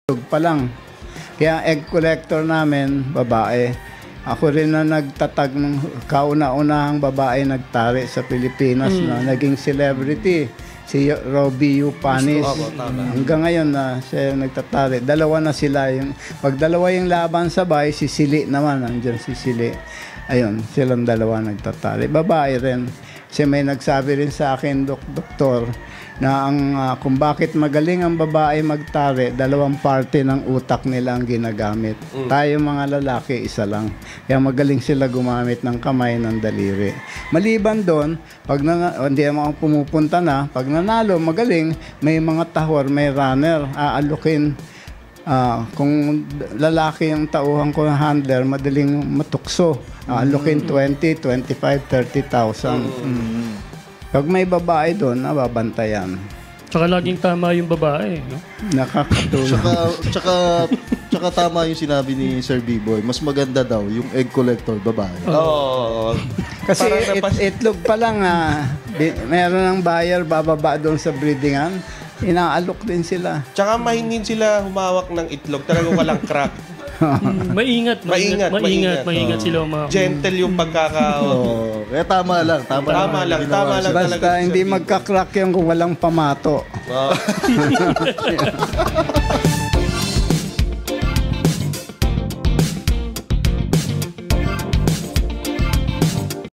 pa lang. Kaya egg collector namin, babae. Ako rin na nagtatag ng kauna-unahang babae nagtari sa Pilipinas na naging celebrity. Si Robbie U. Panis. Hanggang ngayon na siya yung nagtatari. Dalawa na sila. Pag dalawa yung laban sabay, si Sili naman. Nandiyan si Sili. Ayun, silang dalawa nagtatari. Babae rin. Kasi may nagsabi rin sa akin, doktor, na kung bakit magaling ang babae magtari, dalawang parte ng utak nila ang ginagamit. Tayo mga lalaki, isa lang. Kaya magaling sila gumamit ng kamay, ng daliri. Maliban doon, pag hindi naman pumupunta na, pag nanalo, magaling, may mga tahor, may runner, aalukin. Kung lalaki yung tauhan ko ng handler, madaling matukso. Aalukin 20, 25, 30,000. Pag may babae doon, nababantayan. Tsaka laging tama yung babae, no? Nakakatulong. Tsaka tama yung sinabi ni Sir B-Boy. Mas maganda daw yung egg collector babae. Oo. Kasi itlog pa lang, meron ng buyer bababa doon sa breedingan, inaalok din sila. Tsaka mahingin sila humawak ng itlog. Talagang walang crack. Maingat sila mga... Gentle yung pagkaka... Kaya tama lang. Tama lang Basta talaga. hindi magka-crack yan kung walang pamato.